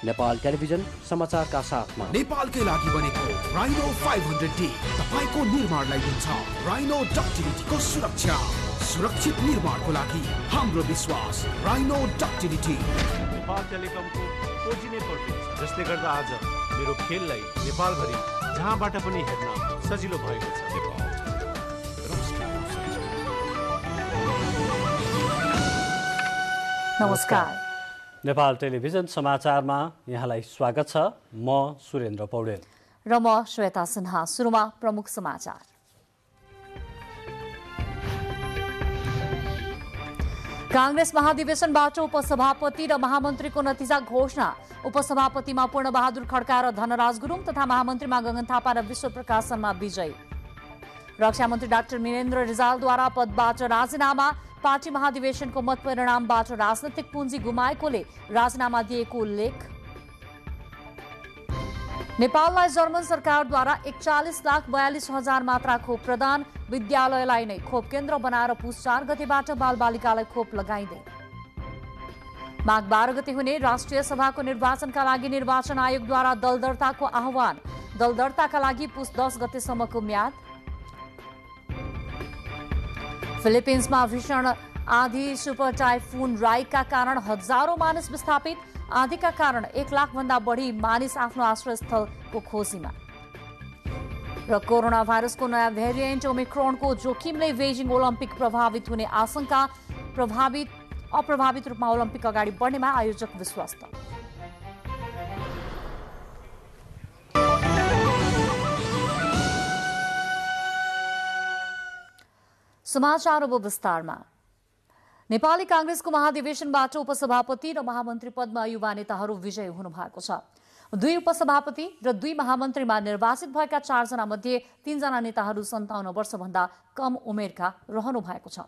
Nepal television समाचारका साथमा नेपालकै लागि बनेको राइनो 500D तपाईको निर्माणलाई दिन्छ राइनो डक्टिलिटीको सुरक्षा। सुरक्षित निर्माणको लागि हाम्रो विश्वास राइनो डक्टिलिटी। नेपाल टेलिकमको 4G नेटवर्क छ, जसले गर्दा आज मेरो खेललाई नेपालभरि जहाँबाट पनि हेर्न सजिलो भएको छ। नमस्कार, नेपाल टेलिभिजन समाचारमा यहाँलाई स्वागत छ। म सुरेन्द्र पौडेल र म श्वेता सिन्हा। सुरुमा प्रमुख समाचार। कांग्रेस महाधिवेशनबाट उपसभापति र महामन्त्रीको नतिजा घोषणा। उपसभापतिमा पूर्णबहादुर खड्का र धनराज गुरुङ तथा महामन्त्रीमा गगन थापा र विश्वप्रकाश शर्मा विजयी। रक्षा मन्त्री डाक्टर वीरेन्द्र रिजालद्वारा पदबाट राजीनामा। पार्टी महाधिवेशनको मत परिणामबाट राजनैतिक पुँजी गुमाएकोले राजीनामा दिएको उल्लेख। नेपाललाई जर्मन सरकारद्वारा 41,42,000 मात्रा खोप प्रदान। विद्यालयलाई नै खोप केन्द्र बनाएर पुस 4 गतेबाट बालबालिकालाई खोप लगाइँदै। माघ 12 गते हुने राष्ट्रिय सभाको निर्वाचनका लागि निर्वाचन आयोगद्वारा दल दर्ताको आह्वान। दल दर्ताका लागि पुस 10 गतेसम्मको म्याद। फिलिपिन्समा भीषण आँधी सुपर टाइफुन राइका कारण हजारौं मानिस विस्थापित। आँधीका कारण 1 लाख भन्दा बढी मानिस आफ्नो आश्रयस्थलको खोजीमा। र कोरोना भाइरसको नयाँ भेरिएन्ट ओमिक्रोनको जोखिमले बेजिङ ओलम्पिक प्रभावित हुने आशंका। अप्रभावित रूपमा ओलम्पिक अगाडि बढ्नेमा आयोजक विश्वस्त। समाचार अब विस्तारमा। नेपाली कांग्रेसको महाधिवेशनबाट उपसभापति र महामन्त्री पदमा युवा नेताहरू विजयी हुनुभएको छ। 2 उपसभापति र 2 महामन्त्रीमा निर्वाचित भएका 4 जना मध्ये 3 जना नेताहरू 57 वर्षभन्दा कम उमेरका रहनु भएको छ।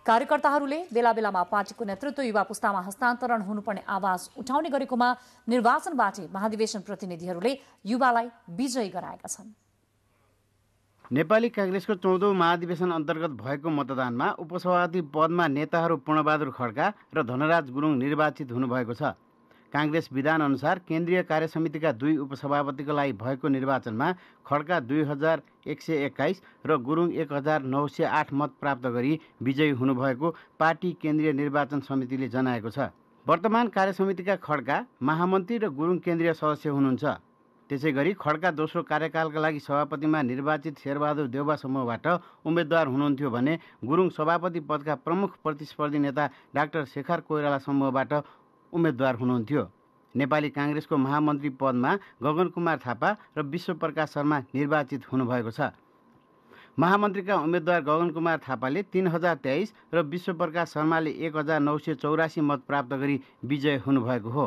कार्यकर्ताहरूले बेला बेलामा पार्टीको नेतृत्व युवा पुस्तामा हस्तान्तरण हुनुपर्ने आवाज उठाउने गरेकोमा निर्वाचनबाटै महाधिवेशन प्रतिनिधिहरूले युवालाई विजयी गराएका छन्। नेपाली कांग्रेसको 14औं महाधिवेशन अन्तर्गत भएको मतदानमा उपसभापति पदमा नेताहरू पूर्णबहादुर खड्का र धनराज गुरुङ निर्वाचित हुनुभएको छ। कांग्रेस विधान अनुसार केन्द्रीय कार्यसमितिका 2 उपसभापतिको लागि भएको निर्वाचनमा खड्का 2121 र गुरुङ 1908 मत प्राप्त गरी विजयी हुनुभएको पार्टी केन्द्रीय निर्वाचन समितिले जनाएको छ। वर्तमान कार्यसमितिका खड्का महामन्त्री र गुरुङ केन्द्रीय सदस्य हुनुहुन्छ। त्यसैगरी खड्का दोस्रो कार्यकालका लागि सभापतिमा निर्वाचित शेरबहादुर देउबा समूहबाट उम्मेद्वार हुनुहुन्थ्यो भने गुरुङ सभापति पदका प्रमुख प्रतिस्पर्धी नेता डाक्टर शेखर कोइराला समूहबाट उम्मेद्वार हुनुहुन्थ्यो। नेपाली कांग्रेसको महामन्त्री पदमा गगन कुमार थापा र विश्वप्रकाश शर्मा निर्वाचित हुनुभएको छ। महामन्त्रीका उम्मेद्वार गगन कुमार थापाले 3023 र विश्वप्रकाश शर्माले 1984 मत प्राप्त गरी विजय हुनुभएको हो।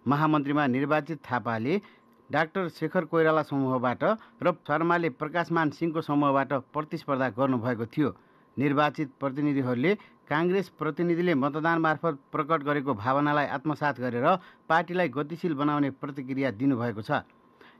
महामन्त्रीमा निर्वाचित थापाले डाक्टर शेखर कोइराला समूहबाट र शर्माले प्रकाशमान सिंहको समूहबाट प्रतिस्पर्धा गर्नुभएको थियो। निर्वाचित प्रतिनिधिहरूले कांग्रेस प्रतिनिधिले मतदान मार्फत प्रकट गरेको भावनालाई आत्मसात गरेर पार्टीलाई गतिशील बनाउने प्रतिक्रिया दिनुभएको छ।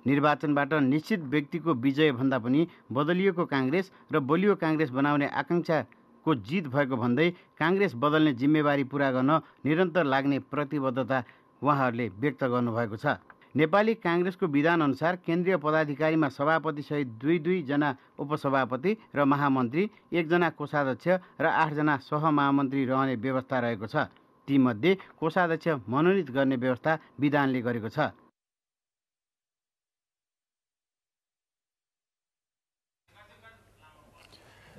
निर्वाचनबाट निश्चित व्यक्तिको विजय भन्दा पनि बदलिएको कांग्रेस र बलियो कांग्रेस बनाउने आकांक्षाको जित भएको भन्दै कांग्रेस बदल्ने जिम्मेवारी पूरा गर्न निरन्तर लाग्ने प्रतिबद्धता उहाँहरूले व्यक्त गर्नुभएको छ। नेपाली कांग्रेसको विधान अनुसार केन्द्रीय पदाधिकारीमा सभापति सहित 2 जना उपसभापति र महामन्त्री, 1 जना कोषाध्यक्ष र 8 जना सहमहामन्त्री रहने व्यवस्था रहेको छ। तीमध्ये कोषाध्यक्ष मनोनित गर्ने व्यवस्था विधानले गरेको छ।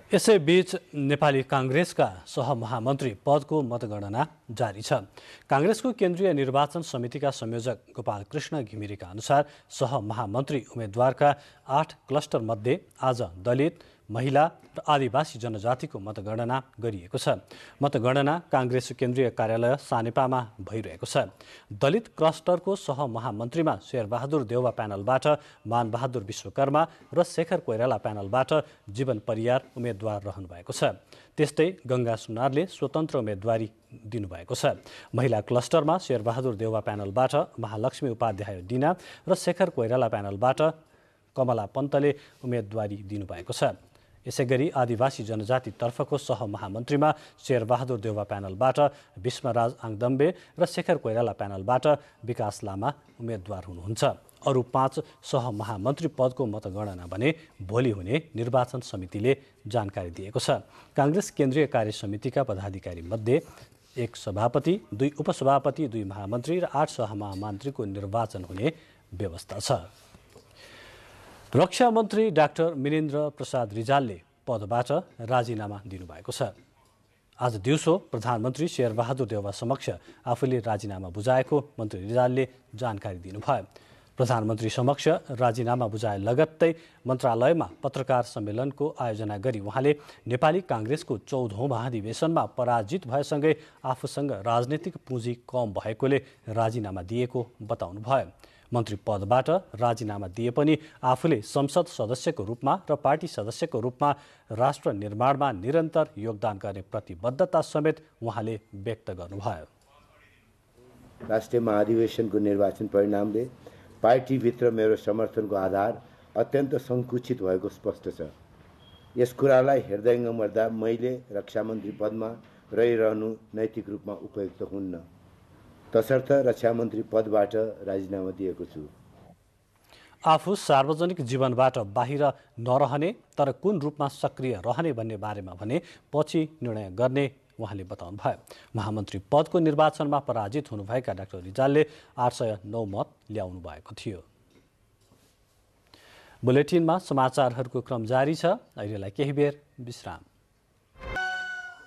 यसैबीच नेपाली कांग्रेसका सहमहामन्त्री पदको मतगणना जारी छ। कांग्रेसको केन्द्रीय निर्वाचन समितिका संयोजक गोपाल कृष्ण घिमिरेका अनुसार सहमहामन्त्री उम्मेद्वारका 8 क्लस्टर मध्ये आज दलित, महिला र आदिवासी जनजातिको मतगणना गरिएको छ। मतगणना कांग्रेस केन्द्रीय कार्यालय सानेपामा भइरहेको छ। दलित क्लस्टरको सहमहामन्त्रीमा शेरबहादुर देउवा प्यानलबाट मानबहादुर विश्वकर्मा र शेखर कोइराला प्यानलबाट जीवन परियार उम्मेद्वार रहनु भएको छ। त्यस्तै गंगा सुनारले स्वतन्त्र उम्मेदवारी दिनुभएको छ। महिला क्लस्टरमा शेरबहादुर देउवा प्यानलबाट महालक्ष्मी उपाध्याय डिना र शेखर कोइराला प्यानलबाट कमला पन्तले उम्मेदवारी दिनुभएको छ। यसैगरी आदिवासी जनजातितर्फको सहमहामन्त्रीमा शेरबहादुर देउवा प्यानलबाट विष्मराज आङदम्बे र शेखर कोइराला प्यानलबाट विकास लामा उम्मेद्वार हुनुहुन्छ। अरू 5 सहमहामन्त्री पदको मतगणना भने भोलि हुने निर्वाचन समितिले जानकारी दिएको छ। काङ्ग्रेस केन्द्रीय कार्य समितिका पदाधिकारी मध्ये 1 सभापति, 2 उपसभापति, 2 महामन्त्री र 8 सहमहामन्त्रीको निर्वाचन हुने व्यवस्था छ। रक्षा मन्त्री डाक्टर मिनेन्द्र प्रसाद रिजालले पदबाट राजीनामा दिनुभएको छ। आज दिउँसो प्रधानमन्त्री शेरबहादुर देउवा समक्ष आफूले राजीनामा बुझाएको मन्त्री रिजालले जानकारी दिनुभयो। प्रधानमन्त्री समक्ष राजीनामा बुझाए लगत्तै मन्त्रालयमा पत्रकार सम्मेलनको आयोजना गरी उहाँले नेपाली काङ्ग्रेसको 14औं महाधिवेशनमा पराजित भएसँगै आफूसँग राजनीतिक पुँजी कम भएकोले राजीनामा दिएको बताउनुभयो। मन्त्री पदबाट राजीनामा दिए पनि आफूले संसद सदस्यको रूपमा र पार्टी सदस्यको रूपमा राष्ट्र निर्माणमा निरन्तर योगदान गर्ने प्रतिबद्धता समेत उहाँले व्यक्त गर्नुभयो। राष्ट्रिय महाधिवेशनको निर्वाचन परिणामले पार्टीभित्र मेरो समर्थनको आधार अत्यन्त सङ्कुचित भएको स्पष्ट छ। यस कुरालाई हृदयङ्गम गर्दा मैले रक्षा मन्त्री पदमा रहिरहनु नैतिक रूपमा उपयुक्त हुन्न। तसर्थ रक्षा मन्त्री पदबाट राजीनामा दिएको छु। आफू सार्वजनिक जीवनबाट बाहिर नरहने तर कुन रूपमा सक्रिय रहने भन्ने बारेमा भने पछि निर्णय गर्ने उहाँले बताउनुभयो। महामन्त्री पदको निर्वाचनमा पराजित हुनुभएका डाक्टर रिजालले 809 मत ल्याउनु भएको थियो। बुलेटिनमा समाचारहरूको क्रम जारी छ। अहिलेलाई केही बेर विश्राम।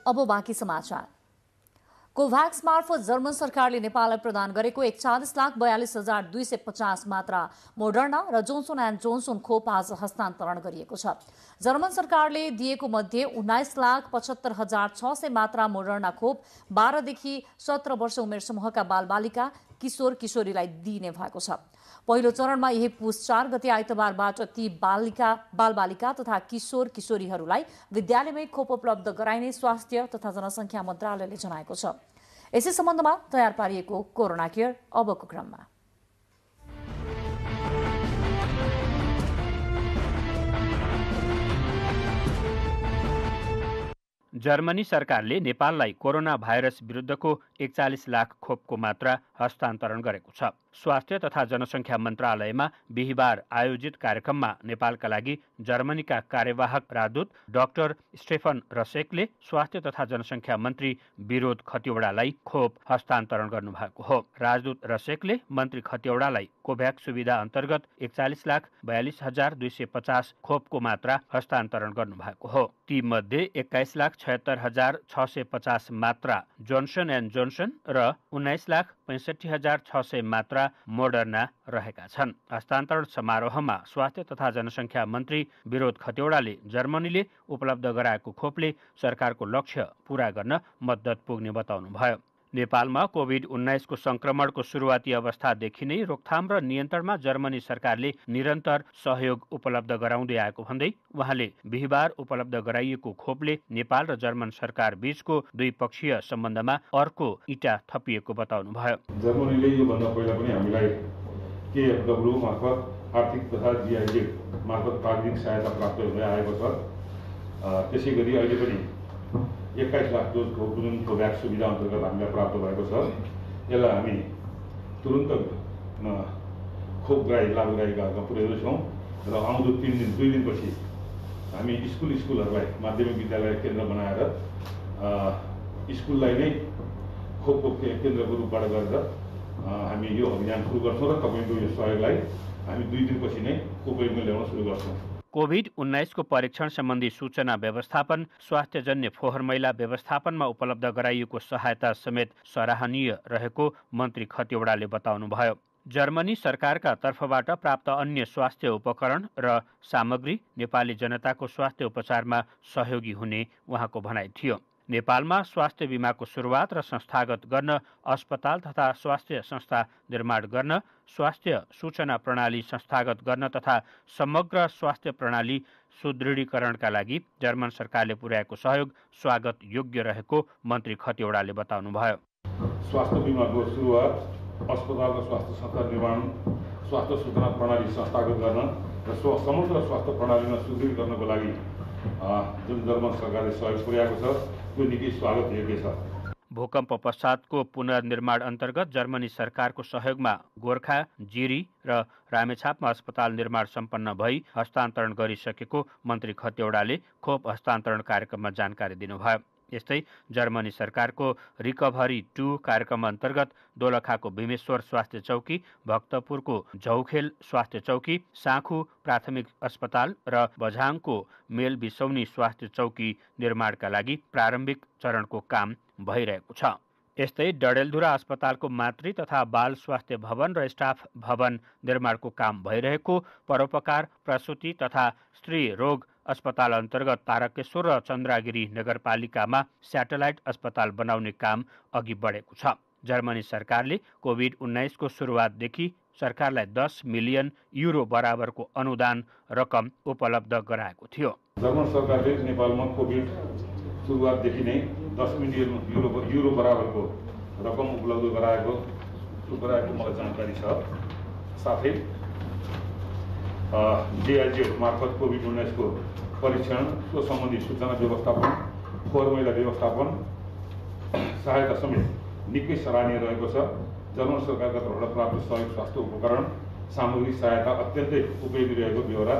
अब बाँकी समाचार। कोभ्याक्स मार्फत जर्मन सरकारले नेपाललाई प्रदान गरेको 41,42,250 मात्रा मोडर्ना र जोन्सन एन्ड जोन्सन खोप आज हस्तान्तरण गरिएको छ। जर्मन सरकारले दिएको मध्ये 19,75,600 मात्रा मोडर्ना खोप 12 देखि 17 वर्ष उमेर समूहका बालबालिका किशोर किशोरीलाई दिइने भएको छ। पहिलो चरणमा यही पुस 4 गते आइतबारबाट ती बालबालिका तथा किशोर किशोरीहरूलाई विद्यालयमै खोप उपलब्ध गराइने स्वास्थ्य तथा जनसङ्ख्या मन्त्रालयले जनाएको छ। यसै सम्बन्धमा तयार पारिएको कोरोना केयर अबको क्रममा। जर्मनी सरकारले नेपाललाई कोरोना भाइरस विरुद्धको 41 लाख खोपको मात्रा हस्तान्तरण गरेको छ। स्वास्थ्य तथा जनसङ्ख्या मन्त्रालयमा बिहिबार आयोजित कार्यक्रममा नेपालका लागि जर्मनीका कार्यवाहक राजदूत डाक्टर स्टेफन रसेकले स्वास्थ्य तथा जनसङ्ख्या मन्त्री विरोध खतिवडालाई खोप हस्तान्तरण गर्नुभएको हो। राजदूत रसेकले मन्त्री खतिवडालाई कोभ्याक्स सुविधा अन्तर्गत 41,42,250 खोपको मात्रा हस्तान्तरण गर्नुभएको हो। ती मध्ये 21,76,650 मात्रा जोन्सन एन्ड जोन्सन र 19,65,600 मात्रा मोडर्ना रहेका छन्। हस्तान्तरण समारोहमा स्वास्थ्य तथा जनसङ्ख्या मन्त्री विरोध खतिवडाले जर्मनीले उपलब्ध गराएको खोपले सरकारको लक्ष्य पूरा गर्न मद्दत पुग्ने बताउनुभयो। नेपालमा कोभिड-19 को संक्रमणको सुरुवाती अवस्थादेखि नै रोकथाम र नियन्त्रणमा जर्मनी सरकारले निरन्तर सहयोग उपलब्ध गराउँदै आएको भन्दै उहाँले बिहिबार उपलब्ध गराइएको खोपले नेपाल र जर्मन सरकार बीचको द्विपक्षीय सम्बन्धमा अर्को इँटा थपिएको बताउनुभयो। जर्मनीले योभन्दा पहिला पनि हामीलाई केएफडब्ल्यू मार्फत आर्थिक तथा जीआइजेड मार्फत प्राविधिक सहायता प्राप्त हुँदै आएको छ। त्यसै गरी अहिले पनि 21 लाख डोज खोप जुन कोभ्याक्स सुविधा अन्तर्गत हामीलाई प्राप्त भएको छ, यसलाई हामी तुरुन्त खोप लाभग्राहीका पुर्याउँदैछौँ र आउँदो 2 दिनपछि हामी स्कुलहरूलाई माध्यमिक विद्यालय केन्द्र बनाएर स्कुललाई नै खोपको केन्द्रको रूपबाट गरेर हामी यो अभियान सुरु गर्छौँ र तपाईँको यो सहयोगलाई हामी 2 दिनपछि नै उपयोगमा ल्याउन सुरु गर्छौँ। कोभिड-19 को परीक्षण सम्बन्धी सूचना व्यवस्थापन, स्वास्थ्यजन्य फोहोर मैला व्यवस्थापनमा उपलब्ध गराइएको सहायता समेत सराहनीय रहेको मन्त्री खतिवडाले बताउनुभयो। जर्मनी सरकारका तर्फबाट प्राप्त अन्य स्वास्थ्य उपकरण र सामग्री नेपाली जनताको स्वास्थ्य उपचारमा सहयोगी हुने उहाँको भनाइ थियो। नेपालमा स्वास्थ्य बीमाको सुरुवात र संस्थागत गर्न, अस्पताल तथा स्वास्थ्य संस्था निर्माण गर्न, स्वास्थ्य सूचना प्रणाली संस्थागत गर्न तथा समग्र स्वास्थ्य प्रणाली सुदृढीकरणका लागि जर्मन सरकारले पुर्याएको सहयोग स्वागत योग्य रहेको मन्त्री खतिवडाले बताउनुभयो। स्वास्थ्य बीमाको सुरुवात, अस्पताल र स्वास्थ्य संस्था निर्माण, स्वास्थ्य सूचना प्रणाली संस्थागत गर्न र समग्र स्वास्थ्य प्रणालीमा सुदृढ गर्नको लागि जुन जर्मन सरकारले सहयोग पुर्याएको छ त्यो निकै स्वागत योग्य छ। भूकम्प पश्चातको पुनर्निर्माण अन्तर्गत जर्मनी सरकारको सहयोगमा गोर्खा, जिरी र रामेछापमा अस्पताल निर्माण सम्पन्न भई हस्तान्तरण गरिसकेको मन्त्री खतिवडाले खोप हस्तान्तरण कार्यक्रममा जानकारी दिनुभयो। यस्तै जर्मनी सरकारको रिकभरी 2 कार्यक्रम अन्तर्गत दोलखाको भीमेश्वर स्वास्थ्य चौकी, भक्तपुरको झौखेल स्वास्थ्य चौकी, साँखु प्राथमिक अस्पताल र बझाङको मेल बिसौनी स्वास्थ्य चौकी निर्माणका लागि प्रारम्भिक चरणको काम भइरहेको छ। यस्तै डडेलधुरा अस्पतालको मातृ तथा बाल स्वास्थ्य भवन र स्टाफ भवन निर्माणको काम भइरहेको परोपकार प्रसूति तथा स्त्री रोग अस्पताल अन्तर्गत तारकेश्वर र चन्द्रागिरी नगरपालिकामा स्याटेलाइट अस्पताल बनाउने काम अघि बढेको छ। जर्मनी सरकारले कोभिड-19 को सुरुवातदेखि सरकारलाई 10 मिलियन युरो बराबरको अनुदान रकम उपलब्ध गराएको थियो। जर्मन सरकारले नेपालमा कोभिड सुरुवातदेखि नै 10 मिलियन युरो बराबरको रकम उपलब्ध गराएको मलाई जानकारी छ। साथै डिआइजिएफ मार्फत कोभिड-19 को परीक्षण, त्यो सम्बन्धी सूचना व्यवस्थापन, फोहोर मैला व्यवस्थापन सहायता समेत निकै सराहनीय रहेको छ। जर्मन सरकारका तर्फबाट प्राप्त सहयोग, स्वास्थ्य उपकरण, सामग्री सहायता अत्यन्तै उपयोगी रहेको बेहोरा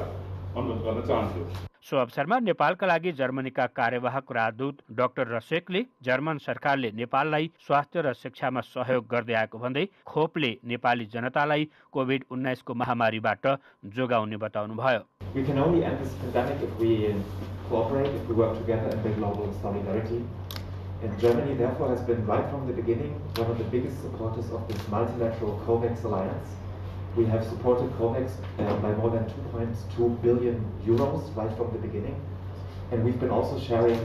अनुरोध गर्न चाहन्छु। सो अवसरमा नेपालका लागि जर्मनीका कार्यवाहक राजदूत डाक्टर रसेकले जर्मन सरकारले नेपाललाई स्वास्थ्य र शिक्षामा सहयोग गर्दै आएको भन्दै खोपले नेपाली जनतालाई कोभिड-19 को महामारीबाट जोगाउने बताउनुभयो। We can only end this pandemic if we cooperate, if we work together and build global solidarity. And Germany, therefore, has been right from the beginning one of the biggest supporters of this multilateral COVAX alliance. We have supported COVAX by more than 2.2 billion euros right from the beginning. And we've been also sharing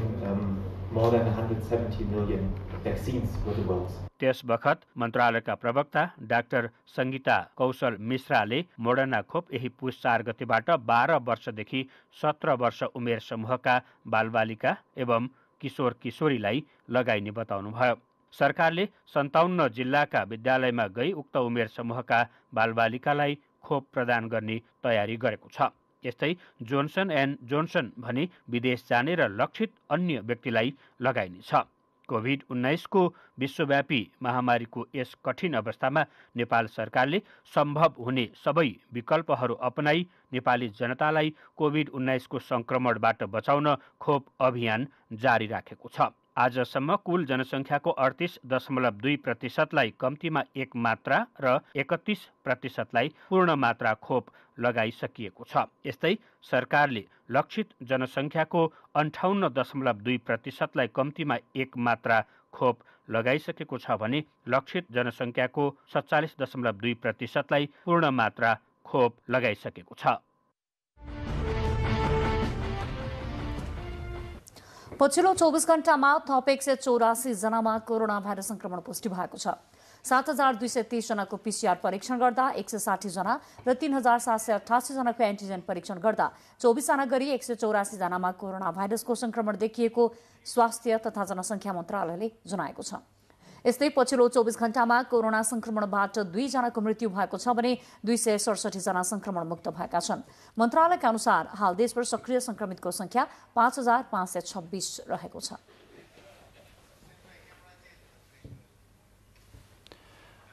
more than 170 million vaccines with the world. त्यस बखत मन्त्रालयका प्रवक्ता doctor Sangita कौशल मिश्राले Moderna खोप यही पुस 4 गतेबाट 12 वर्षदेखि 17 वर्ष उमेर समूहका बालबालिका एवं किशोर किशोरीलाई लगाइने बताउनुभयो। सरकारले 57 जिल्लाका विद्यालयमा गई उक्त उमेर समूहका बालबालिकालाई खोप प्रदान गर्ने तयारी गरेको छ। यस्तै जोन्सन एन्ड जोन्सन भनी विदेश जाने र लक्षित अन्य व्यक्तिलाई लगाइनेछ। कोभिड-19 को विश्वव्यापी महामारीको यस कठिन अवस्थामा नेपाल सरकारले सम्भव हुने सबै विकल्पहरू अपनाई नेपाली जनतालाई कोभिड-19 को संक्रमणबाट बचाउन खोप अभियान जारी राखेको छ। आजसम्म कुल जनसङ्ख्याको 38.2%लाई कम्तीमा 1 मात्रा र 31%लाई पूर्ण मात्रा खोप लगाइसकिएको छ। यस्तै सरकारले लक्षित जनसङ्ख्याको 58.2%लाई कम्तीमा 1 मात्रा खोप लगाइसकेको छ भने लक्षित जनसङ्ख्याको 47.2%लाई पूर्ण मात्रा खोप लगाइसकेको छ। पछिल्लो 24 घण्टामा थप 184 जनामा कोरोना भाइरस संक्रमण पुष्टि भएको छ। 7230 जनाको पीसीआर परीक्षण गर्दा 160 जना र 3788 जनाको एन्टिजेन परीक्षण गर्दा 24 जना गरी 184 जनामा कोरोना भाइरसको संक्रमण देखिएको स्वास्थ्य तथा जनसङ्ख्या मन्त्रालयले जनाएको छ। यस्तै पछिल्लो 24 घण्टामा कोरोना संक्रमणबाट 2 जनाको मृत्यु भएको छ भने 267 जना संक्रमण मुक्त भएका छन्। मन्त्रालयका अनुसार हाल देशभर सक्रिय संक्रमितको संख्या 5526 रहेको छ।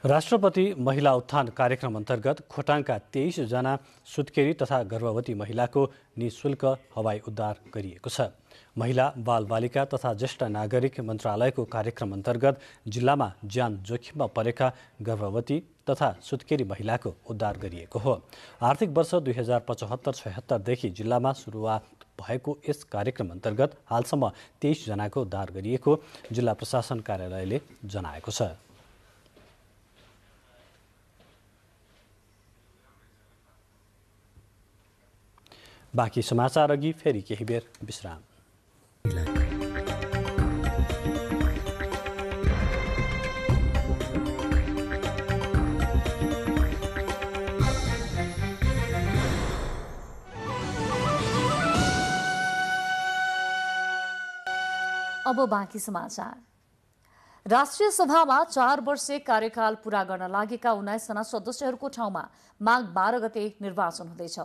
राष्ट्रपति महिला उत्थान कार्यक्रम अन्तर्गत खोटाङका 23 जना सुत्केरी तथा गर्भवती महिलाको निःशुल्क हवाई उद्धार गरिएको छ। महिला बालबालिका तथा ज्येष्ठ नागरिक मन्त्रालयको कार्यक्रम अन्तर्गत जिल्लामा ज्यान जोखिममा परेका गर्भवती तथा सुत्केरी महिलाको उद्धार गरिएको हो। आर्थिक वर्ष 2075-76 देखि जिल्लामा सुरुवात भएको यस कार्यक्रम अन्तर्गत हालसम्म 23 जनाको उद्धार गरिएको जिल्ला प्रशासन कार्यालयले जनाएको छ। बाँकी समाचार अघि फेरि केही बेर विश्राम। अब बाँकी समाचार। राष्ट्रिय सभामा 4 वर्षे कार्यकाल पूरा गर्न लागेका 19 जना सदस्यहरूको ठाउँमा माघ 12 गते निर्वाचन हुँदैछ।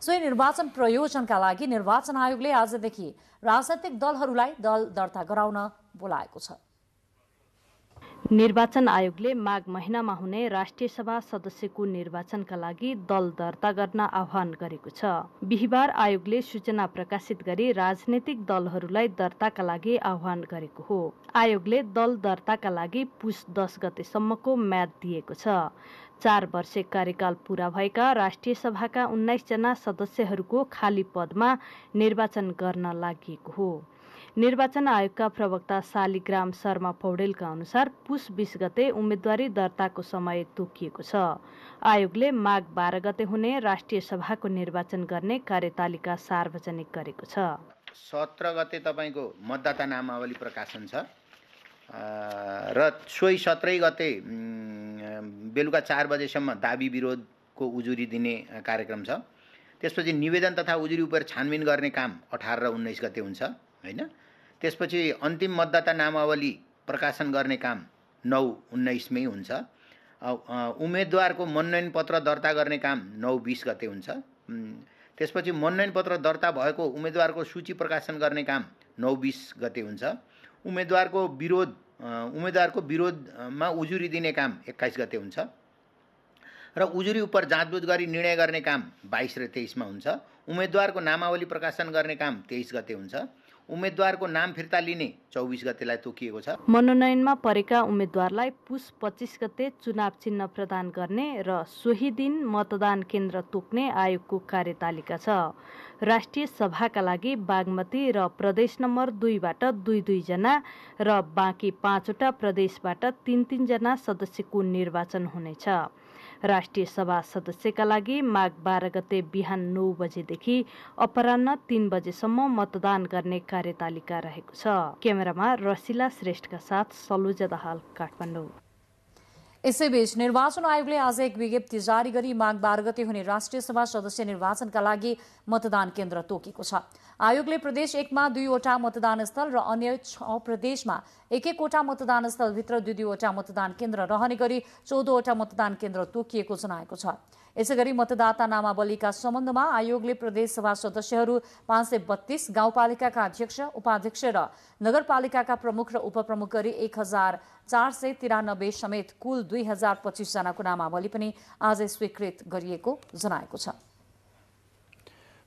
सोही निर्वाचन प्रयोजनका लागि निर्वाचन आयोगले आजदेखि राजनैतिक दलहरूलाई दल दर्ता गराउन बोलाएको छ। निर्वाचन आयोगले माघ महिनामा हुने राष्ट्रिय सभा सदस्यको निर्वाचनका लागि दल दर्ता गर्न आह्वान गरेको छ। बिहिबार आयोगले सूचना प्रकाशित गरी राजनैतिक दलहरूलाई दर्ताका लागि आह्वान गरेको हो। आयोगले दल दर्ताका लागि पुस 10 गतेसम्मको म्याद दिएको छ। 4 वर्षे कार्यकाल पूरा भएका राष्ट्रिय सभाका 19 जना सदस्यहरूको खाली पदमा निर्वाचन गर्न लागि हो। निर्वाचन आयोगका प्रवक्ता शालिग्राम शर्मा पौडेलका अनुसार पुस 20 गते उम्मेदवारी दर्ताको समय तोकिएको छ। आयोगले माघ 12 गते हुने राष्ट्रिय सभाको निर्वाचन गर्ने कार्यतालिका सार्वजनिक गरेको छ। 17 गते तपाईको मतदाता नामावली प्रकाशन छ र सोही 17 गते बेलुका 4 बजेसम्म दाबी विरोधको उजुरी दिने कार्यक्रम छ। त्यसपछि निवेदन तथा उजुरी उपर छानबिन गर्ने काम 18 र 19 गते हुन्छ हैन। त्यसपछि अन्तिम मतदाता नामावली प्रकाशन गर्ने काम 9-19 मै हुन्छ। उम्मेदवारको मनोनयन पत्र दर्ता गर्ने काम 9-20 गते हुन्छ। त्यसपछि मनोनयन पत्र दर्ता भएको उम्मेदवारको सूची प्रकाशन गर्ने काम 9-20 गते हुन्छ। उम्मेदवारको विरोधमा उजुरी दिने काम 21 गते हुन्छ र उजुरी उपर जाँचबुझ गरी निर्णय गर्ने काम 22 र 23 मा हुन्छ। उम्मेदवारको नामावली प्रकाशन गर्ने काम 23 गते हुन्छ। उम्मेदवारको नाम फिर्ता लिने 24 गतेलाई तोकिएको छ। मनोनयनमा परेका उम्मेदवारलाई पुस 25 गते चुनाव चिन्ह प्रदान गर्ने र सोही दिन मतदान केन्द्र तोक्ने आयोगको कार्यतालिका छ। राष्ट्रिय सभाका लागि बागमती र प्रदेश नम्बर 2 बाट 2-2 जना र बाँकी 5 वटा प्रदेशबाट 3-3 जना सदस्यको निर्वाचन हुनेछ। राष्ट्रिय सभा सदस्यका लागि माघ 12 गते बिहान 9 बजेदेखि अपराह्न 3 बजेसम्म मतदान गर्ने कार्यतालिका रहेको छ। क्यामेरामा रसिला श्रेष्ठका साथ सलुजा दाहाल, काठमाडौँ। यसैबीच निर्वाचन आयोगले आज एक विज्ञप्ति जारी गरी माघ 12 गते हुने राष्ट्रिय सभा सदस्य निर्वाचनका लागि मतदान केन्द्र तोकेको छ। आयोगले प्रदेश 1 मा 2 वटा मतदान स्थल र अन्य 6 प्रदेशमा 1-1 वटा मतदान स्थलभित्र 2-2 वटा मतदान केन्द्र रहने गरी 14 वटा मतदान केन्द्र तोकिएको जनाएको छ। यसैगरी मतदाता नामावलीका सम्बन्धमा आयोगले प्रदेश सभा सदस्यहरू 532, गाउँपालिकाका अध्यक्ष, उपाध्यक्ष र नगरपालिकाका प्रमुख र उपप्रमुख गरी 1493 समेत कुल 2025 जनाको नामावली पनि आज स्वीकृत गरिएको जनाएको छ।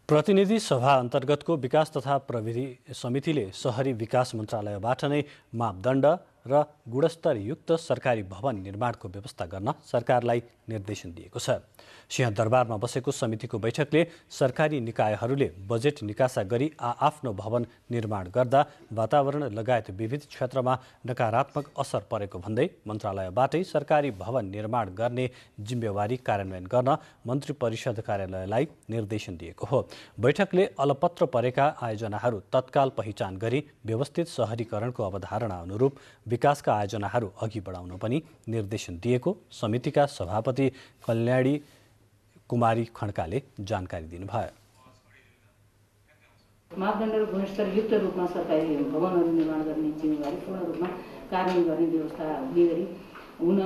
प्रतिनिधि सभा अन्तर्गतको विकास तथा प्रविधि समितिले शहरी विकास मन्त्रालयबाट नै मापदण्ड र गुणस्तरयुक्त सरकारी भवन निर्माणको व्यवस्था गर्न सरकारलाई निर्देशन दिएको छ। सिंहदरबारमा बसेको समितिको बैठकले सरकारी निकायहरूले बजेट निकासा गरी आफ्नो भवन निर्माण गर्दा वातावरण लगायत विविध क्षेत्रमा नकारात्मक असर परेको भन्दै मन्त्रालयबाटै सरकारी भवन निर्माण गर्ने जिम्मेवारी कार्यान्वयन गर्न मन्त्री परिषद कार्यालयलाई निर्देशन दिएको हो। बैठकले अलपत्र परेका आयोजनाहरू तत्काल पहिचान गरी व्यवस्थित शहरीकरणको अवधारणा अनुरूप विकासका आयोजनाहरू अघि बढाउन पनि निर्देशन दिएको समितिका सभापति कल्याणी कुमारी खड्काले जानकारी दिनुभयो। मापदण्ड र गुणस्तरयुक्त रूपमा सरकारी भवनहरू निर्माण गर्ने जिम्मेवारी पूर्ण रूपमा कार्यान्वयन गर्ने व्यवस्था हुने गरी हुन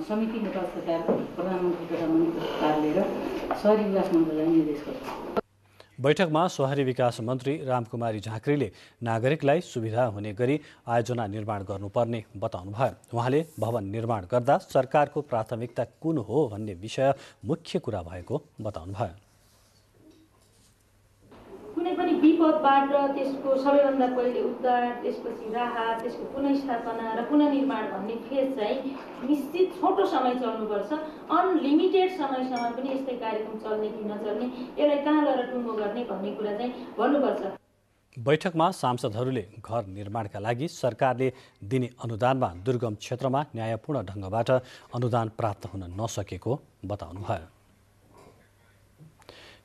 समिति नेपाल सरकार प्रधानमन्त्री तथा मन्त्री कार्यालय र शहरी विकास मन्त्रालयलाई निर्देश गर्छ। बैठकमा शहरी विकास मन्त्री रामकुमारी झाँक्रीले नागरिकलाई सुविधा हुने गरी आयोजना निर्माण गर्नुपर्ने बताउनुभयो। उहाँले भवन निर्माण गर्दा सरकारको प्राथमिकता कुन हो भन्ने विषय मुख्य कुरा भएको बताउनुभयो। कुनै पनि विपदबाट त्यसको सबैभन्दा पहिले उद्धार, त्यसपछि राहत, त्यसको पुनर्स्थापना र पुनर्निर्माण भन्ने फेज चाहिँ निश्चित छोटो समय चल्नुपर्छ। अनलिमिटेड समयसम्म पनि यस्तै कार्यक्रम चल्ने कि नचल्ने, यसलाई कहाँ लगेर टुङ्गो गर्ने भन्ने कुरा चाहिँ भन्नुपर्छ। बैठकमा सांसदहरूले घर निर्माणका लागि सरकारले दिने अनुदानमा दुर्गम क्षेत्रमा न्यायपूर्ण ढङ्गबाट अनुदान प्राप्त हुन नसकेको बताउनुभयो।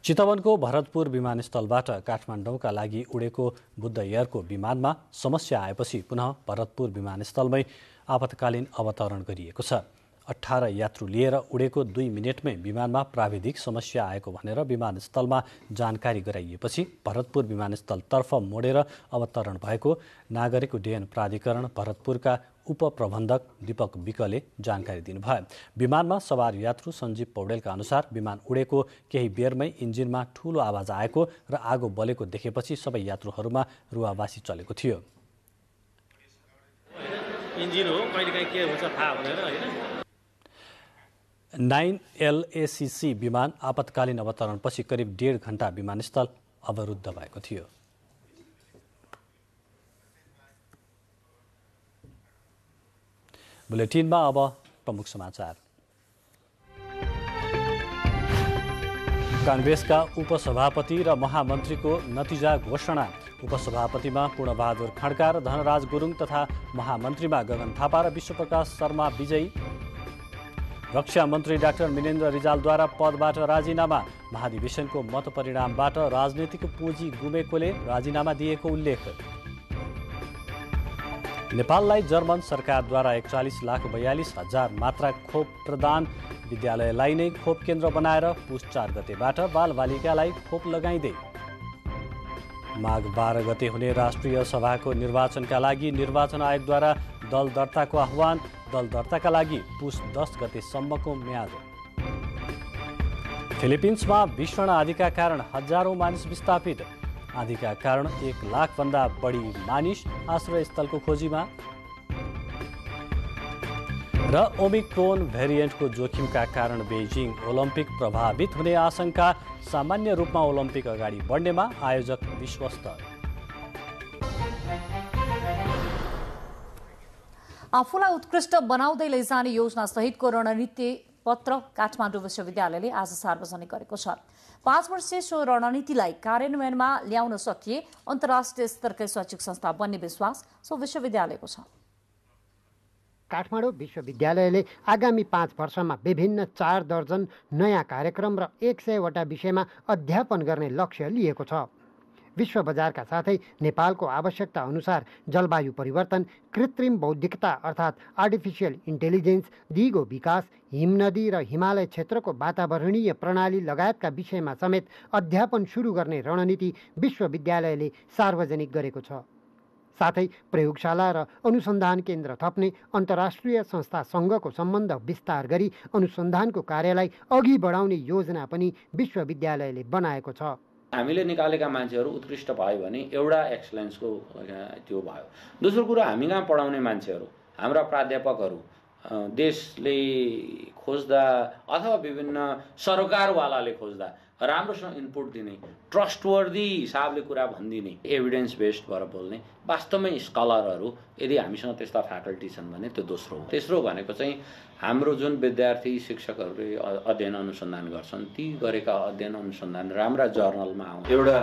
चितवनको भरतपुर विमानस्थलबाट काठमाडौँका लागि उडेको बुद्ध एयरको विमानमा समस्या आएपछि पुनः भरतपुर विमानस्थलमै आपतकालीन अवतरण गरिएको छ। 18 यात्रु लिएर उडेको 2 मिनेटमै विमानमा प्राविधिक समस्या आएको भनेर विमानस्थलमा जानकारी गराइएपछि भरतपुर विमानस्थलतर्फ मोडेर अवतरण भएको नागरिक उड्डयन प्राधिकरण भरतपुरका उपप्रबन्धक दीपक विकले जानकारी दिनुभयो। विमानमा सवार यात्रु सञ्जीव पौडेलका अनुसार विमान उडेको केही बेरमै इन्जिनमा ठूलो आवाज आएको र आगो बलेको देखेपछि सबै यात्रुहरूमा रुवावासी चलेको थियो। इन्जिन हो, कहिलेकाहीँ के हुन्छ थाहा हुँदैन हैन। 9LACC विमान आपतकालीन अवतरणपछि करिब 1.5 घण्टा विमानस्थल अवरुद्ध भएको थियो। बुलेटिनमा अब प्रमुख समाचार। कांग्रेसका उपसभापति र महामन्त्रीको नतिजा घोषणा। उपसभापतिमा पूर्णबहादुर खड्का र धनराज गुरुङ तथा महामन्त्रीमा गगन थापा र विश्वप्रकाश शर्मा विजयी। रक्षा मन्त्री डाक्टर मिनेन्द्र रिजालद्वारा पदबाट राजीनामा। महाधिवेशनको मतपरिणामबाट राजनीतिक पुँजी गुमेकोले राजीनामा दिएको उल्लेख। नेपाललाई जर्मन सरकारद्वारा 41,42,000 मात्रा खोप प्रदान। विद्यालयलाई नै खोप केन्द्र बनाएर पुस 4 गतेबाट बालबालिकालाई खोप लगाइँदै। माघ 12 गते हुने राष्ट्रिय सभाको निर्वाचनका लागि निर्वाचन आयोगद्वारा दल दर्ताको आह्वान। दल दर्ताका लागि पुस 10 गतेसम्मको म्याद। फिलिपिन्समा भीषण आँधीका कारण हजारौं मानिस विस्थापित। आँधीका कारण 1 लाखभन्दा बढी मानिस आश्रयस्थलको खोजीमा। र ओमिक्रोन भेरिएन्टको जोखिमका कारण बेजिङ ओलम्पिक प्रभावित हुने आशंका। सामान्य रूपमा ओलम्पिक अगाडि बढ्नेमा आयोजक विश्वस्त। आफूलाई उत्कृष्ट बनाउँदै लैजाने योजना सहितको रणनीति पत्र काठमाडौँ विश्वविद्यालयले आज सार्वजनिक गरेको छ। 5 वर्षीय सो रणनीतिलाई कार्यान्वयनमा ल्याउन सकिए अन्तर्राष्ट्रिय स्तरकै शैक्षिक संस्था बन्ने विश्वास सो विश्वविद्यालयको छ। काठमाडौँ विश्वविद्यालयले आगामी 5 वर्षमा विभिन्न 4 दर्जन नयाँ कार्यक्रम र 100 वटा विषयमा अध्यापन गर्ने लक्ष्य लिएको छ। विश्व बजारका साथै नेपालको आवश्यकता अनुसार जलवायु परिवर्तन, कृत्रिम बौद्धिकता अर्थात् आर्टिफिसियल इन्टेलिजेन्स, दिगो विकास, हिमनदी र हिमालय क्षेत्रको वातावरणीय प्रणाली लगायतका विषयमा समेत अध्यापन सुरु गर्ने रणनीति विश्वविद्यालयले सार्वजनिक गरेको छ। साथै प्रयोगशाला र अनुसन्धान केन्द्र थप्ने, अन्तर्राष्ट्रिय संस्थासँगको सम्बन्ध विस्तार गरी अनुसन्धानको कार्यलाई अघि बढाउने योजना पनि विश्वविद्यालयले बनाएको छ। हामीले निकालेका मान्छेहरू उत्कृष्ट भयो भने एउटा एक्सलेन्सको त्यो भयो। दोस्रो कुरा, हामी कहाँ पढाउने मान्छेहरू, हाम्रा प्राध्यापकहरू देशले खोज्दा अथवा विभिन्न सरकारवालाले खोज्दा राम्रोसँग इनपुट दिने, ट्रस्टवर्दी हिसाबले कुरा भनिदिने, एभिडेन्स बेस्ड भएर बोल्ने वास्तवमै स्कलरहरू यदि हामीसँग त्यस्ता फ्याकल्टी छन् भने त्यो दोस्रो हो। तेस्रो भनेको चाहिँ हाम्रो जुन विद्यार्थी शिक्षकहरूले अध्ययन अनुसन्धान गर्छन् ती गरेका अध्ययन अनुसन्धान राम्रा जर्नलमा आउँछ। एउटा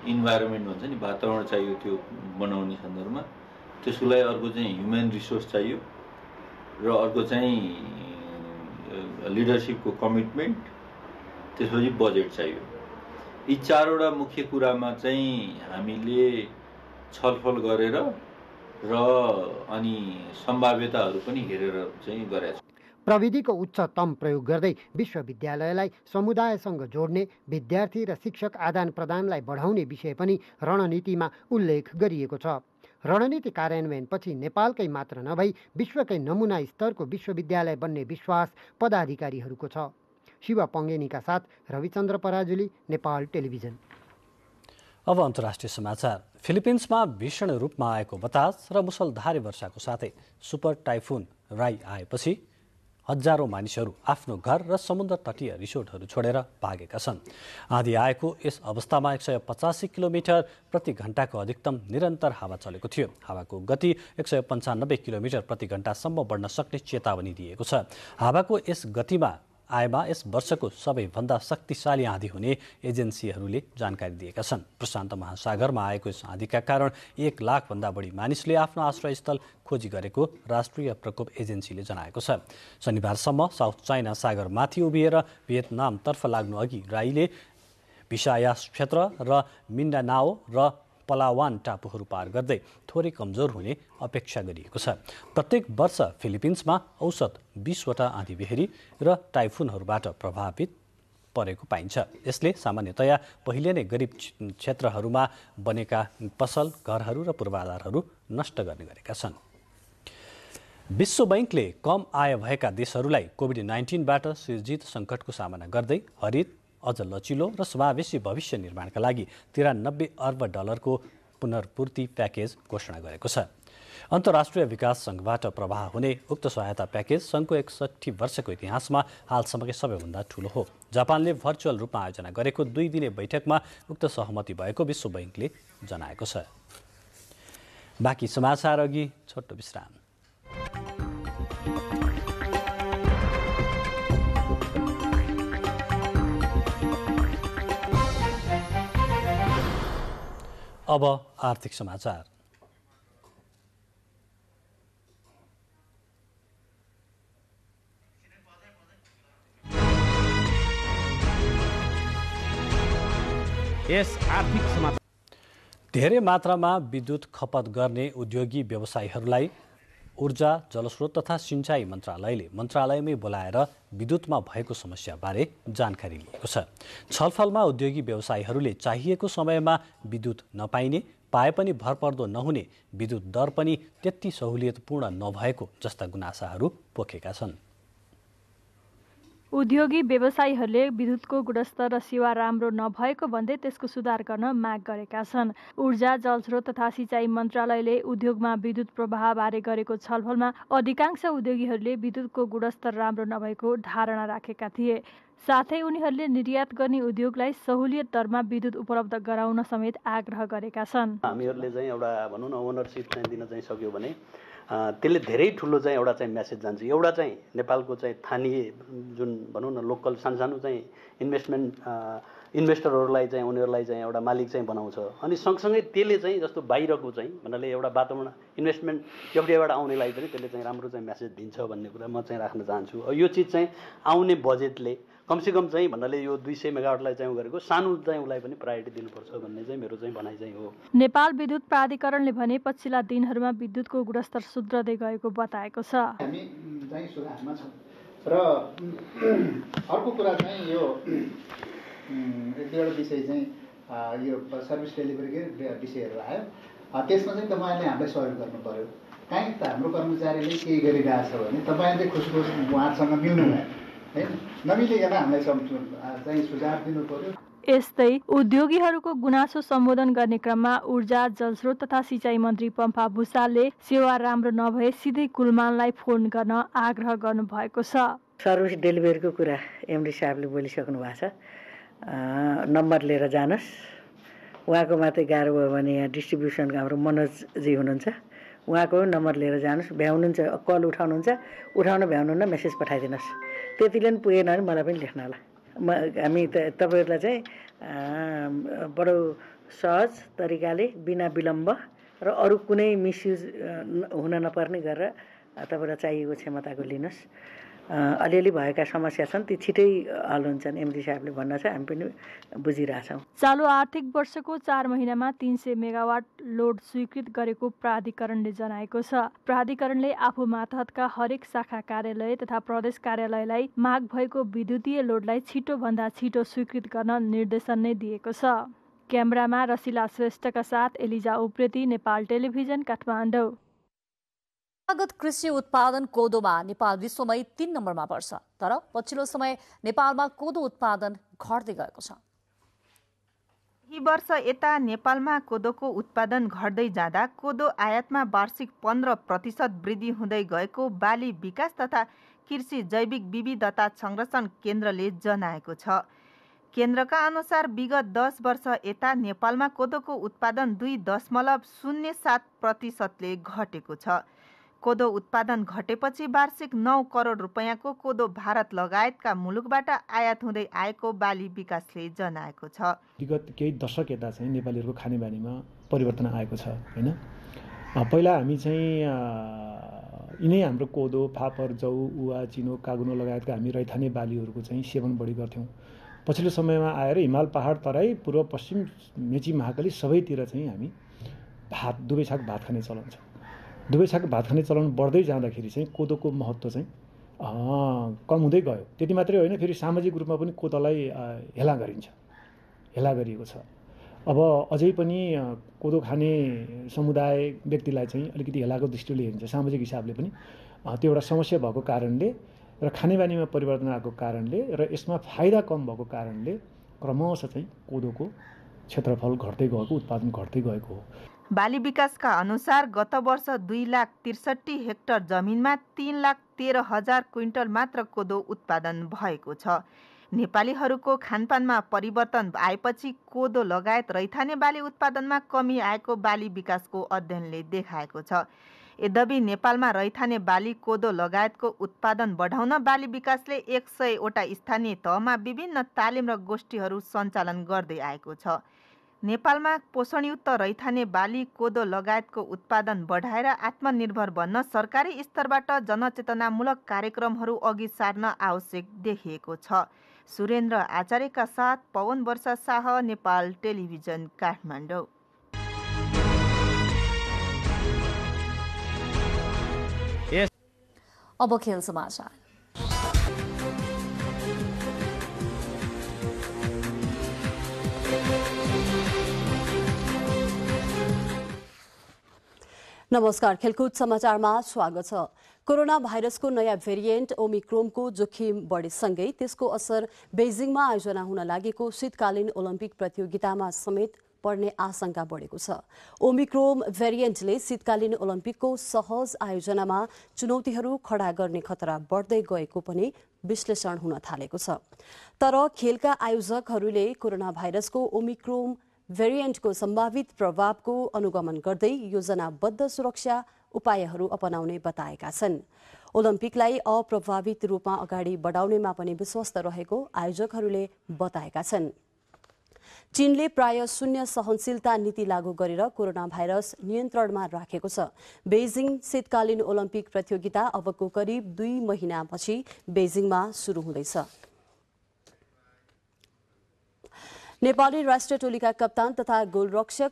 इन्भाइरोमेन्ट भन्छ नि, वातावरण चाहियो त्यो बनाउने सन्दर्भमा। त्यसको लागि अर्को चाहिँ ह्युमन रिसोर्स चाहियो र अर्को चाहिँ लिडरसिपको कमिटमेन्ट, त्यसपछि बजेट चाहियो। यी 4वटा मुख्य कुरामा चाहिँ हामीले छलफल गरेर र अनि सम्भाव्यताहरू पनि हेरेर चाहिँ गरेका छौँ। प्रविधिको उच्चतम प्रयोग गर्दै विश्वविद्यालयलाई समुदायसँग जोड्ने, विद्यार्थी र शिक्षक आदान प्रदानलाई बढाउने विषय पनि रणनीतिमा उल्लेख गरिएको छ। रणनीति कार्यान्वयनपछि नेपालकै मात्र नभई विश्वकै नमुना स्तरको विश्वविद्यालय बन्ने विश्वास पदाधिकारीहरूको छ। शिव पङ्गेनीका साथ रविचन्द्र पराजुली, नेपाल टेलिभिजन। अब अन्तर्राष्ट्रिय समाचार। फिलिपिन्समा भीषण रूपमा आएको बतास र मुसलधारे वर्षाको साथै सुपर टाइफुन राई आएपछि हजारौं मानिसहरू आफ्नो घर र समुद्र तटीय रिसोर्टहरू छोडेर भागेका छन्। आँधी आएको यस अवस्थामा 185 किलोमिटर प्रति घण्टाको अधिकतम निरन्तर हावा चलेको थियो। हावाको गति 195 किलोमिटर प्रति घण्टासम्म बढ्न सक्ने चेतावनी दिएको छ। हावाको यस गतिमा आएमा यस वर्षको सबैभन्दा शक्तिशाली आँधी हुने एजेन्सीहरूले जानकारी दिएका छन्। प्रशान्त महासागरमा आएको यस आँधीका कारण 1 लाखभन्दा बढी मानिसले आफ्नो आश्रयस्थल खोजी गरेको राष्ट्रिय प्रकोप एजेन्सीले जनाएको छ। शनिबारसम्म साउथ चाइना सागरमाथि उभिएर भियतनामतर्फ लाग्नु अघि राईले भिसायास क्षेत्र र मिन्डानाओ र पलावान टापुहरू पार गर्दै थोरै कमजोर हुने अपेक्षा गरिएको छ। प्रत्येक वर्ष फिलिपिन्समा औसत 20 वटा आँधीबेहरी र टाइफुनहरूबाट प्रभावित परेको पाइन्छ। यसले सामान्यतया पहिले नै गरिब क्षेत्रहरूमा बनेका पसल, घरहरू र पूर्वाधारहरू नष्ट गर्ने गरेका छन्। विश्व बैंकले कम आय भएका देशहरूलाई कोभिड-19बाट सिर्जित सङ्कटको सामना गर्दै हरित, अझ लचिलो र समावेशी भविष्य निर्माणका लागि 93 अर्ब डलरको पुनर्पूर्ति प्याकेज घोषणा गरेको छ। अन्तर्राष्ट्रिय विकास सङ्घबाट प्रवाह हुने उक्त सहायता प्याकेज सङ्घको 61 वर्षको इतिहासमा हालसम्मकै सबैभन्दा ठूलो हो। जापानले भर्चुअल रूपमा आयोजना गरेको 2 दिने बैठकमा उक्त सहमति भएको विश्व बैंकले जनाएको छ। बाँकी समाचार अघि छोटो विश्राम। अब आर्थिक समाचार। यस आर्थिक समाचार धेरै मात्रामा विद्युत खपत गर्ने उद्योगी व्यवसायीहरूलाई ऊर्जा, जलस्रोत तथा सिंचाई मन्त्रालयले मन्त्रालयमै बोलाएर विद्युतमा भएको समस्याबारे जानकारी लिएको छ। छलफलमा उद्योगी व्यवसायीहरूले चाहिएको समयमा विद्युत नपाइने, पाए पनि भरपर्दो नहुने, विद्युत दर पनि त्यति सहुलियतपूर्ण नभएको जस्ता गुनासाहरू पोखेका छन्। उद्योगी व्यवसायीहरूले विद्युतको गुणस्तर र सेवा राम्रो नभएको भन्दै त्यसको सुधार गर्न माग गरेका छन्। ऊर्जा, जलस्रोत तथा सिंचाई मन्त्रालयले उद्योगमा विद्युत प्रवाहबारे गरेको छलफलमा अधिकांश उद्योगीहरूले विद्युतको गुणस्तर राम्रो नभएको धारणा राखेका थिए। साथै उनीहरूले निर्यात गर्ने उद्योगलाई सहुलियत दरमा विद्युत उपलब्ध गराउन समेत आग्रह गरेका छन्। हामीहरूले चाहिँ एउटा भनौँ न ओनरसिप चाहिँ दिन चाहिँ सक्यो भने त्यसले धेरै ठुलो चाहिँ एउटा चाहिँ मेसेज जान्छ। एउटा चाहिँ नेपालको चाहिँ स्थानीय जुन भनौँ न लोकल सानो चाहिँ इन्भेस्टरहरूलाई चाहिँ उनीहरूलाई चाहिँ एउटा मालिक चाहिँ बनाउँछ। अनि सँगसँगै त्यसले चाहिँ जस्तो बाहिरको चाहिँ भन्नाले एउटा वातावरण इन्भेस्टमेन्ट एउटैबाट आउनेलाई पनि त्यसले चाहिँ राम्रो चाहिँ मेसेज दिन्छ भन्ने कुरा म चाहिँ राख्न चाहन्छु। यो चिज चाहिँ आउने बजेटले कमसेकम चाहिँ भन्नाले यो 200 मेगावाटलाई चाहिँ गरेको सानो चाहिँ उसलाई पनि प्रायोरिटी दिनुपर्छ भन्ने चाहिँ मेरो चाहिँ भनाइ चाहिँ हो। नेपाल विद्युत प्राधिकरणले भने पछिल्ला दिनहरूमा विद्युतको गुणस्तर सुध्रदै गएको बताएको छ। हामी चाहिँ सुधारमा छौँ र अर्को कुरा चाहिँ यो एक दुईवटा विषय चाहिँ यो सर्भिस डेलिभरीकै विषयहरू आयो। त्यसमा चाहिँ तपाईँले हामीलाई सहयोग गर्नु पर्यो। काहीँ त हाम्रो कर्मचारीले केही गरिरहेछ भने तपाईँले खुसखुस उहाँसँग मिल्नु भयो हैन, नमिलिकन हामीलाई चाहिँ सुझाव दिनु पर्यो। यस्तै उद्योगीहरूको गुनासो सम्बोधन गर्ने क्रममा ऊर्जा, जलस्रोत तथा सिंचाई मन्त्री पम्फा भुसालले सेवा राम्रो नभए सिधै कुलमानलाई फोन गर्न आग्रह गर्नुभएको छ। सर्भिस डेलिभरीको कुरा एमडी साहबले बोलिसक्नु भएको छ। नम्बर लिएर जानुहोस्। उहाँको मात्रै गाह्रो भयो भने यहाँ डिस्ट्रिब्युसनको हाम्रो मनोजजी हुनुहुन्छ, उहाँको नम्बर लिएर जानुहोस्। भ्याउनुहुन्छ, कल उठाउनुहुन्छ, भ्याउनुहुन्न मेसेज पठाइदिनुहोस्। त्यतिले पनि पुगेन भने मलाई पनि लेख्नु होला। हामी तपाईँहरूलाई चाहिँ बडो सहज तरिकाले बिना विलम्ब र अरू कुनै मिसयुज हुन नपर्ने गरेर तपाईँलाई चाहिएको क्षमताको लिनुहोस्। अलिअलि भएका समस्या छन् ती छिटै हल हुन्छन् एमडी साहबले भन्न छ, हामी पनि बुझिरहेछौँ। चालु आर्थिक वर्षको 4 महिनामा 300 मेगावाट लोड स्वीकृत गरेको प्राधिकरणले जनाएको छ। प्राधिकरणले आफू मातहतका हरेक शाखा कार्यालय तथा प्रदेश कार्यालयलाई माग भएको विद्युतीय लोडलाई छिटोभन्दा छिटो स्वीकृत गर्न निर्देशन नै दिएको छ। क्यामेरामा रसिला श्रेष्ठका साथ एलिजा उप्रेती, नेपाल टेलिभिजन, काठमाडौँ। परम्परागत कृषि उत्पादन कोदोमा नेपाल विश्वमै 3 नम्बरमा पर्छ, तर पछिल्लो समय नेपालमा कोदो उत्पादन घट्दै गएको छ। यही वर्ष यता नेपालमा कोदोको उत्पादन घट्दै जाँदा कोदो आयातमा वार्षिक 15% वृद्धि हुँदै गएको बाली विकास तथा कृषि जैविक विविधता संरक्षण केन्द्रले जनाएको छ। केन्द्रका अनुसार विगत 10 वर्ष यता नेपालमा कोदोको उत्पादन 2.07%ले घटेको छ। कोदो उत्पादन घटेपछि वार्षिक 9 करोड रुपैयाँको कोदो भारत लगायतका मुलुकबाट आयात हुँदै आएको बाली विकासले जनाएको छ। विगत केही दशक यता चाहिँ नेपालीहरूको खानेबानीमा परिवर्तन आएको छ हैन। पहिला हामी चाहिँ यिनै हाम्रो कोदो, फापर, जौ, उवा, चिनो, कागुनो लगायतका हामी रैथाने बालीहरूको चाहिँ सेवन बढी गर्थ्यौँ। पछिल्लो समयमा आएर हिमाल पहाड तराई पूर्व पश्चिम मेची महाकाली सबैतिर चाहिँ हामी दुवै छाक भात खाने चलन छ। दुवै छाक भात खाने चलन बढ्दै जाँदाखेरि चाहिँ कोदोको महत्त्व चाहिँ कम हुँदै गयो। त्यति मात्रै होइन, फेरि सामाजिक रूपमा पनि कोदोलाई हेला गरिन्छ, हेला गरिएको छ। अब अझै पनि कोदो खाने समुदाय व्यक्तिलाई चाहिँ अलिकति हेलाको दृष्टिले हेरिन्छ, सामाजिक हिसाबले पनि त्यो एउटा समस्या भएको कारणले र खानेबानीमा परिवर्तन आएको कारणले र यसमा फाइदा कम भएको कारणले क्रमशः चाहिँ कोदोको क्षेत्रफल घट्दै गएको, उत्पादन घट्दै गएको हो। बाली विकासका अनुसार गत वर्ष 2,63,000 हेक्टर जमिनमा 3,13,000 क्विन्टल मात्र कोदो उत्पादन भएको छ। नेपालीहरूको खानपानमा परिवर्तन आएपछि कोदो लगायत रैथाने बाली उत्पादनमा कमी आएको बाली विकासको अध्ययनले देखाएको छ। यद्यपि नेपालमा रैथाने बाली कोदो लगायतको उत्पादन बढाउन बाली विकासले 100वटा स्थानीय तहमा विभिन्न तालिम र गोष्ठीहरू सञ्चालन गर्दै आएको छ। नेपालमा पोषणयुक्त रैथाने बाली कोदो लगायतको उत्पादन बढाएर आत्मनिर्भर बन्न सरकारी स्तरबाट जनचेतनामूलक कार्यक्रमहरू अघि सार्न आवश्यक देखिएको छ। सुरेन्द्र आचार्यका साथ पवन वर्षा शाह, नेपाल टेलिभिजन, काठमाडौँ। अब खेल समाचार। नमस्कार, खेलकुद समाचारमा स्वागत छ। कोरोना भाइरसको नयाँ भेरिएन्ट ओमिक्रोनको जोखिम बढेसँगै त्यसको असर बेजिङमा आयोजना हुन लागेको शीतकालीन ओलम्पिक प्रतियोगितामा समेत पर्ने आशंका बढेको छ। ओमिक्रोन भेरिएन्टले शीतकालीन ओलम्पिकको सहज आयोजनामा चुनौतीहरू खडा गर्ने खतरा बढ्दै गएको पनि विश्लेषण हुन थालेको छ। तर खेलका आयोजकहरूले कोरोना भाइरसको ओमिक्रोन भेरिएन्टको सम्भावित प्रभावको अनुगमन गर्दै योजनाबद्ध सुरक्षा उपायहरू अपनाउने बताएका छन्। ओलम्पिकलाई अप्रभावित रूपमा अगाडि बढाउनेमा पनि विश्वस्त रहेको आयोजकहरूले बताएका छन्। चीनले प्राय शून्य सहनशीलता नीति लागू गरेर कोरोना भाइरस नियन्त्रणमा राखेको छ। बेजिङ शीतकालीन ओलम्पिक प्रतियोगिता अबको करिब 2 महिनापछि बेजिङमा सुरु हुँदैछ। नेपाली राष्ट्रिय टोलीका कप्तान तथा गोलरक्षक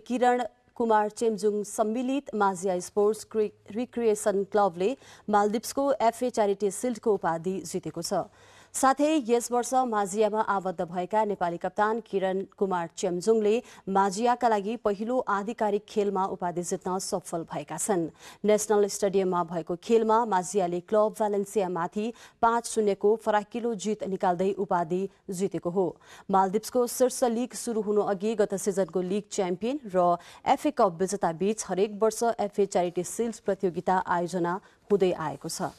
किरण कुमार चेम्जुङ सम्मिलित माझिया स्पोर्ट्स रिक्रिएसन क्लबले मालदिप्सको एफए च्यारिटी सिल्डको उपाधि जितेको छ। साथै यस वर्ष माझियामा आबद्ध भएका नेपाली कप्तान किरण कुमार चेम्जुङले माझियाका लागि पहिलो आधिकारिक खेलमा उपाधि जित्न सफल भएका छन्। नेशनल स्टेडियममा भएको खेलमा माझियाले क्लब भ्यालेन्सियामाथि 5-0 को फराकिलो जित निकाल्दै उपाधि जितेको हो। मालदिप्सको शीर्ष लीग सुरु हुनु अघि गत सिजनको लीग च्याम्पियन र एफए कप विजेता बीच हरेक वर्ष एफए च्यारिटी सिल्ड प्रतियोगिता आयोजना हुँदै आएको छ।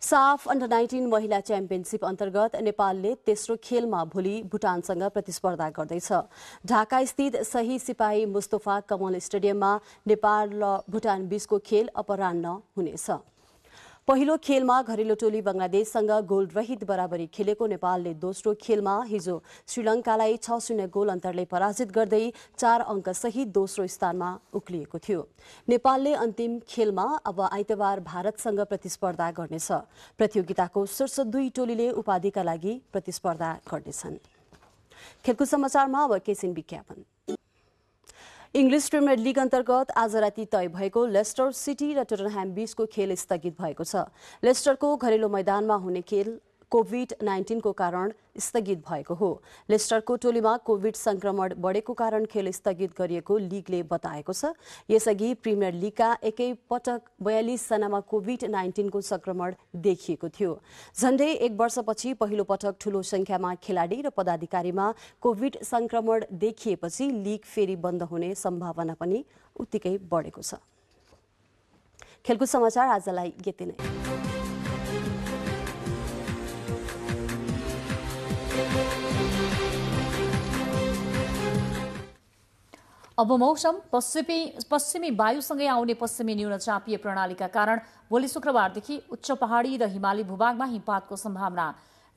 साफ अन्डर 19 महिला च्याम्पियनशिप अन्तर्गत नेपालले तेस्रो खेलमा भोलि भुटानसँग प्रतिस्पर्धा गर्दैछ। ढाका स्थित शहीद सिपाही मुस्तफा कमल स्टेडियममा नेपाल र भुटान बीचको खेल अपराह्न हुनेछ। पहिलो खेलमा घरेलु टोली बंगलादेशसँग गोल रहित बराबरी खेलेको नेपालले दोस्रो खेलमा हिजो श्रीलङ्कालाई 6-0 गोल अन्तरले पराजित गर्दै 4 अङ्क सहित दोस्रो स्थानमा उक्लिएको थियो। नेपालले अन्तिम खेलमा अब आइतबार भारतसँग प्रतिस्पर्धा गर्नेछ। प्रतियोगिताको शीर्ष 2 टोलीले उपाधिका लागि प्रतिस्पर्धा गर्नेछन्। खेलकुद समाचारमा अब केसिन विज्ञापन। इंग्लिश प्रिमियर लीग अन्तर्गत आज राति तय भएको लेस्टर सिटी र टोटनह्याम बीचको खेल स्थगित भएको छ। लेस्टरको घरेलु मैदानमा हुने खेल कोभिड-19 को कारण स्थगित भएको हो। लेस्टरको टोलीमा कोभिड संक्रमण बढेको कारण खेल स्थगित गरिएको लीगले बताएको छ। यसअघि प्रिमियर लीगका एकै पटक 42 जनामा कोभिड-19 को संक्रमण देखिएको थियो। झण्डै 1 वर्षपछि पहिलो पटक ठूलो संख्यामा खेलाडी र पदाधिकारीमा कोभिड संक्रमण देखिएपछि लीग फेरि बन्द हुने सम्भावना पनि उत्तिकै बढेको छ। खेलकुद समाचार आजलाई यति नै। अब मौसम। पश्चिमी वायुसँगै आउने पश्चिमी न्यूनचापीय प्रणालीका कारण भोलि शुक्रबारदेखि उच्च पहाडी र हिमाली भूभागमा हिमपातको सम्भावना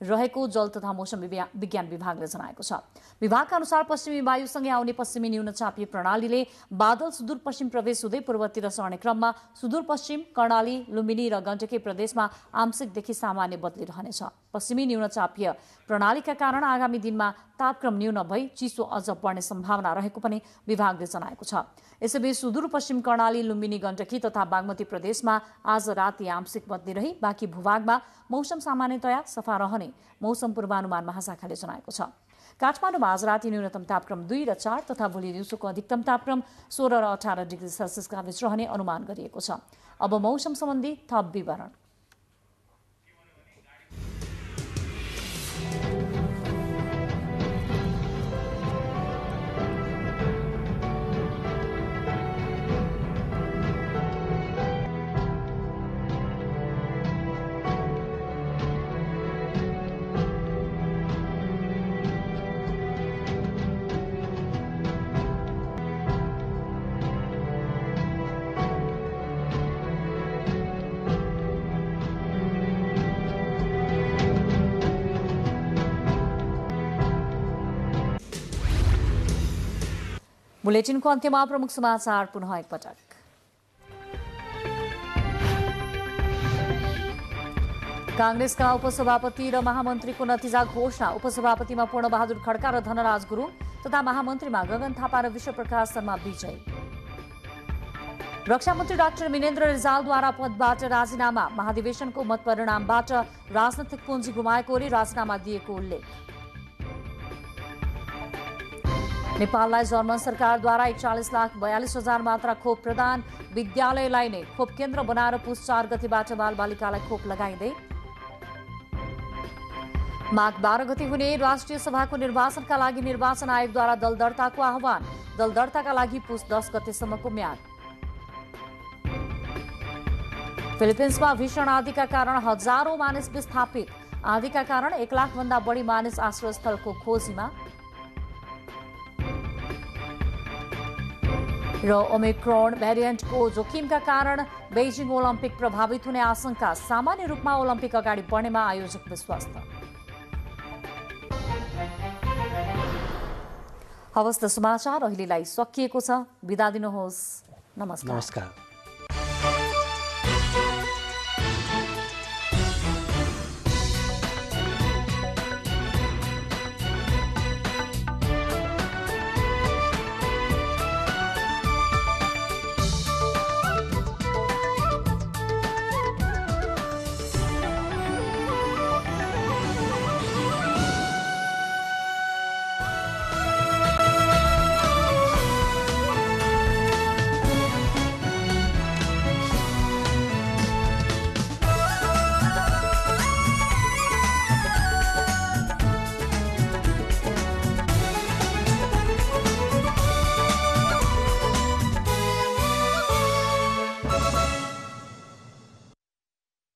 रहेको जल तथा मौसम विज्ञान विभागले जनाएको छ। विभागका अनुसार पश्चिमी वायुसँगै आउने पश्चिमी न्यूनचापीय प्रणालीले बादल सुदूरपश्चिम प्रवेश हुँदै पूर्वतिर सर्ने क्रममा सुदूरपश्चिम कर्णाली, लुम्बिनी र गण्डकी प्रदेशमा आंशिकदेखि सामान्य बदली रहनेछ। पश्चिमी न्यूनचापीय प्रणालीका कारण आगामी दिनमा तापक्रम न्यून भई चिसो अझ बढ्ने सम्भावना रहेको पनि विभागले जनाएको छ। यसैबीच सुदूरपश्चिम कर्णाली, लुम्बिनी, गण्डकी तथा बागमती प्रदेशमा आज राति आंशिक बदली रही बाँकी भूभागमा मौसम सामान्यतया सफा रहने मौसम पूर्वानुमान महाशाखाले जनाएको छ। काठमाडौँमा आज राति न्यूनतम तापक्रम 2 र 4 तथा भोलि दिउँसोको अधिकतम तापक्रम 16 र 18 डिग्री सेल्सियसका बीच रहने अनुमान गरिएको छ। अब मौसम सम्बन्धी थप विवरण। बुलेटिनको अन्त्यमा प्रमुख समाचार पुनः एकपटक। कांग्रेसका उपसभापति र महामन्त्रीको नतिजा घोषणा। उपसभापतिमा पूर्णबहादुर खड्का र धनराज गुरुङ तथा महामन्त्रीमा गगन थापा र विश्वप्रकाश शर्मा विजयी। रक्षामन्त्री डाक्टर मिनेन्द्र रिजालद्वारा पदबाट राजीनामा। महाधिवेशनको मतपरिणामबाट राजनैतिक पुँजी गुमाएको राजीनामा दिएको उल्लेख। नेपाललाई जर्मन सरकारद्वारा 41,42,000 मात्रा खोप प्रदान। विद्यालयलाई नै खोप केन्द्र बनाएर पुस 4 गतिबाट बालबालिकालाई खोप लगाइँदै। माघ 12 गति हुने राष्ट्रिय सभाको निर्वाचनका लागि निर्वाचन आयोगद्वारा दल दर्ताको आह्वान। दल दर्ताका लागि पुस 10 गतेसम्मको म्याद। फिलिपिन्समा भीषण आँधीका कारण हजारौं मानिस विस्थापित। आँधीका कारण 1 लाख भन्दा बढी मानिस आश्रयस्थलको खोजीमा। र ओमिक्रोन भेरिएन्टको जोखिमका कारण बेजिङ ओलम्पिक प्रभावित हुने आशंका। सामान्य रूपमा ओलम्पिक अगाडि बढ्नेमा आयोजक विश्वस्त। हवस् त समाचार अहिलेलाई सकिएको छ। बिदा दिनुहोस्। नमस्कार।